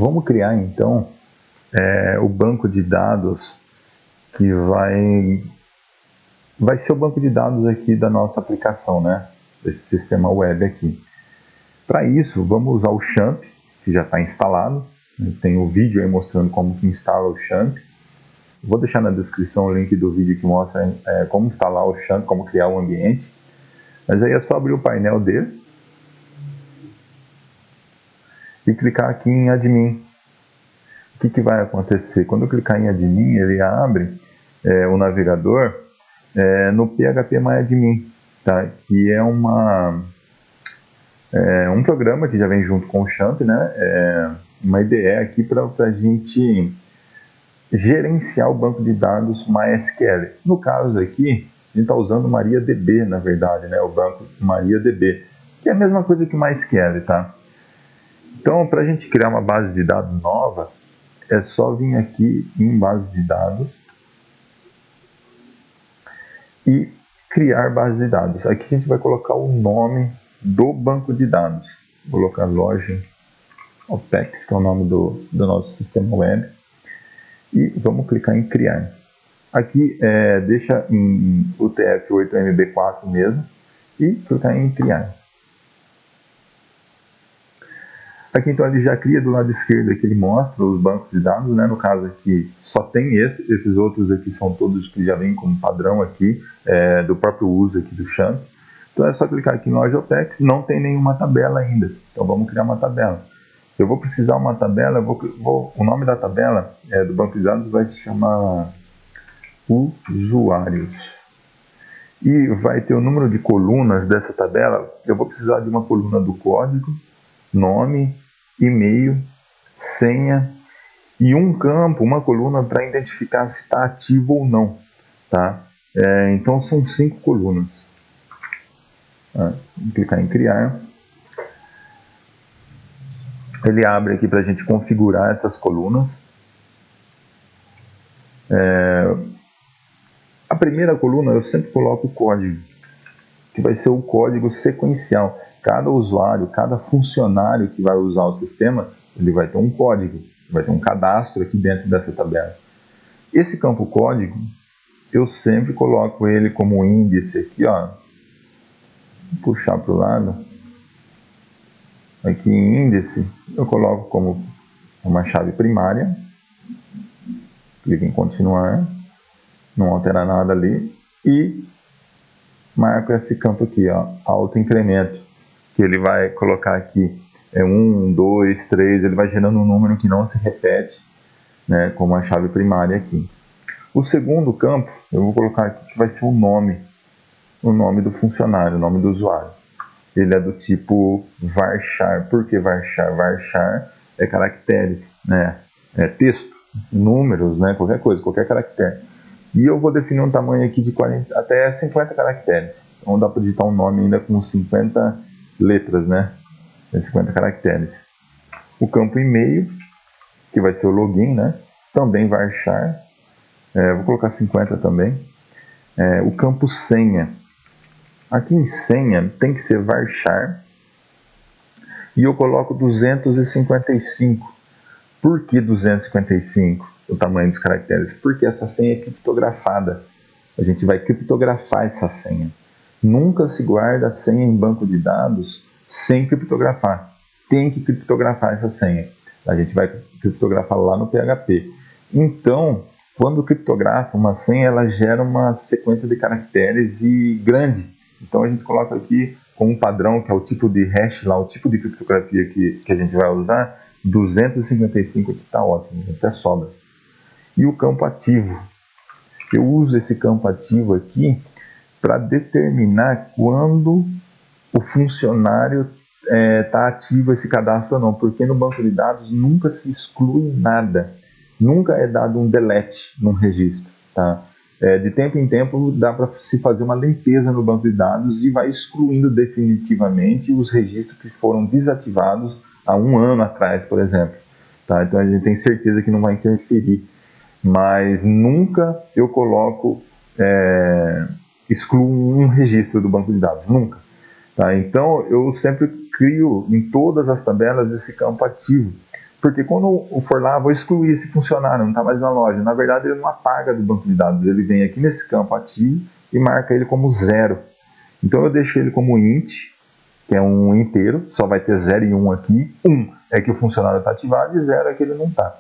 Vamos criar então o banco de dados que vai ser o banco de dados aqui da nossa aplicação, né? Desse sistema web aqui. Para isso, vamos usar o XAMPP, que já está instalado. Tem um vídeo aí mostrando como que instala o XAMPP. Vou deixar na descrição o link do vídeo que mostra como instalar o XAMPP, como criar o ambiente. Mas aí é só abrir o painel dele e clicar aqui em Admin. O que vai acontecer? Quando eu clicar em Admin, ele abre o navegador no PHPMyAdmin, tá? Que é um programa que já vem junto com o XAMPP, né? Uma IDE aqui para a gente gerenciar o banco de dados MySQL. No caso aqui, a gente está usando MariaDB, na verdade, né? O banco MariaDB, que é a mesma coisa que MySQL, tá? Então, para a gente criar uma base de dados nova, é só vir aqui em base de dados e criar base de dados. Aqui a gente vai colocar o nome do banco de dados. Vou colocar loja OPEX, que é o nome do nosso sistema web. E vamos clicar em criar. Aqui deixa em UTF-8MB4 mesmo e clicar em criar. Aqui então ele já cria do lado esquerdo aqui, ele mostra os bancos de dados, né? No caso aqui só tem esses outros aqui são todos que já vêm como padrão aqui, do próprio uso aqui do XAMPP. Então é só clicar aqui em loja OPEX, não tem nenhuma tabela ainda, então vamos criar uma tabela. Eu vou precisar uma tabela, o nome da tabela do banco de dados vai se chamar usuários. E vai ter o número de colunas dessa tabela. Eu vou precisar de uma coluna do código, nome, e-mail, senha e um campo, uma coluna para identificar se está ativo ou não. Tá? Então são 5 colunas. Vou clicar em criar. Ele abre aqui para a gente configurar essas colunas. A primeira coluna eu sempre coloco o código, que vai ser o código sequencial. Cada usuário, cada funcionário que vai usar o sistema, ele vai ter um código, vai ter um cadastro aqui dentro dessa tabela. Esse campo código, eu sempre coloco ele como índice aqui, ó. Vou puxar para o lado. Aqui em índice, eu coloco como uma chave primária. Clico em continuar. Não altera nada ali. E marco esse campo aqui, ó, autoincremento. Que ele vai colocar aqui 1, 2, 3. Ele vai gerando um número que não se repete, né, como a chave primária aqui. O segundo campo, eu vou colocar aqui que vai ser o nome do funcionário, o nome do usuário. Ele é do tipo varchar. Por que varchar? Varchar é caracteres, né? Texto, números, né? Qualquer coisa, qualquer caractere. E eu vou definir um tamanho aqui de 40 até 50 caracteres. Então dá para digitar um nome ainda com 50 letras, né? 50 caracteres. O campo e-mail, que vai ser o login, né? Também varchar. Vou colocar 50 também. O campo senha. Aqui em senha tem que ser varchar e eu coloco 255. Por que 255? O tamanho dos caracteres? Porque essa senha é criptografada. A gente vai criptografar essa senha. Nunca se guarda a senha em banco de dados sem criptografar. Tem que criptografar essa senha. A gente vai criptografar lá no PHP. Então, quando criptografa uma senha, ela gera uma sequência de caracteres grande. Então a gente coloca aqui como padrão, que é o tipo de hash lá, o tipo de criptografia que a gente vai usar, 255 aqui está ótimo, até sobra. E o campo ativo. Eu uso esse campo ativo aqui para determinar quando o funcionário está ativo esse cadastro ou não, porque no banco de dados nunca se exclui nada, nunca é dado um delete num registro, tá? De tempo em tempo dá para se fazer uma limpeza no banco de dados e vai excluindo definitivamente os registros que foram desativados há 1 ano atrás, por exemplo. Tá? Então a gente tem certeza que não vai interferir, mas nunca eu coloco, excluo um registro do banco de dados, nunca. Tá? Então eu sempre crio em todas as tabelas esse campo ativo, Porque quando eu for lá, vou excluir esse funcionário, não está mais na loja. Na verdade, ele não apaga do banco de dados, ele vem aqui nesse campo ativo e marca ele como 0. Então eu deixo ele como int, que é um inteiro, só vai ter 0 e 1 aqui. 1 é que o funcionário está ativado e 0 é que ele não está.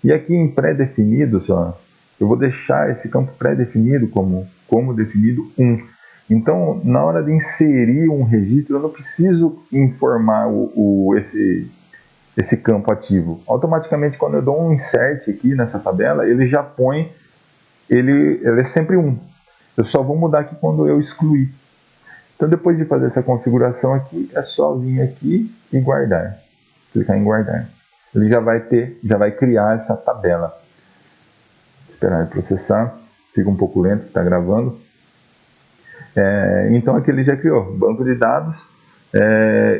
E aqui em pré-definido, eu vou deixar esse campo pré-definido como definido 1. Então, na hora de inserir um registro, eu não preciso informar esse campo ativo. Automaticamente, quando eu dou um insert aqui nessa tabela, ele já põe, ele é sempre 1. Eu só vou mudar aqui quando eu excluir. Então, depois de fazer essa configuração aqui, é só vir aqui e guardar. Clicar em guardar. Ele já vai criar essa tabela. Esperar ele processar. Fica um pouco lento que está gravando. Então, aqui ele já criou banco de dados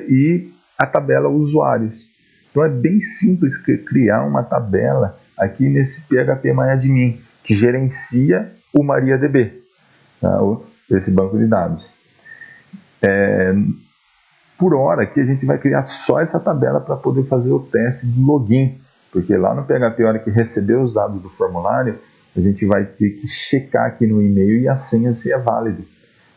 e a tabela usuários. Então, é bem simples criar uma tabela aqui nesse PHP-MyAdmin, que gerencia o MariaDB, tá? Esse banco de dados. Por hora, aqui a gente vai criar só essa tabela para poder fazer o teste do login, porque lá no PHP, a hora que receber os dados do formulário, a gente vai ter que checar aqui no e-mail e a senha se é válida.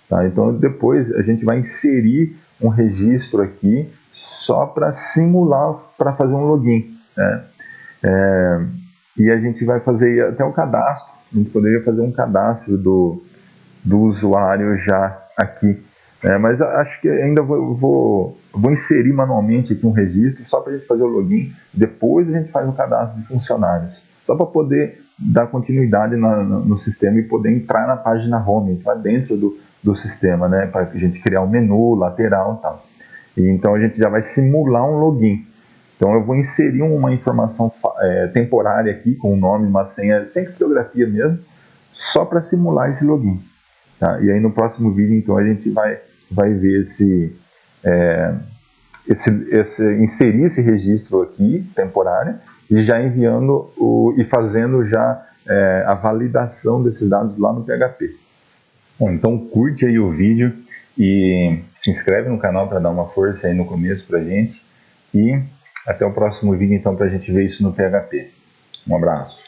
Tá? Então, depois a gente vai inserir um registro aqui só para simular, para fazer um login, né? E a gente vai fazer até o cadastro. A gente poderia fazer um cadastro do usuário já aqui. Mas acho que ainda vou inserir manualmente aqui um registro só para a gente fazer o login. Depois a gente faz o cadastro de funcionários, só para poder dar continuidade no sistema e poder entrar na página home, entrar dentro do sistema, né? Para a gente criar um menu lateral e tal. E então a gente já vai simular um login. Então eu vou inserir uma informação temporária aqui, com o nome, uma senha, sem criptografia mesmo, só para simular esse login. Tá? E aí no próximo vídeo, então, a gente vai ver inserir esse registro aqui, temporário, e já enviando e fazendo já a validação desses dados lá no PHP. Bom, então curte aí o vídeo e se inscreve no canal para dar uma força aí no começo pra gente. E até o próximo vídeo, então, para a gente ver isso no PHP. Um abraço.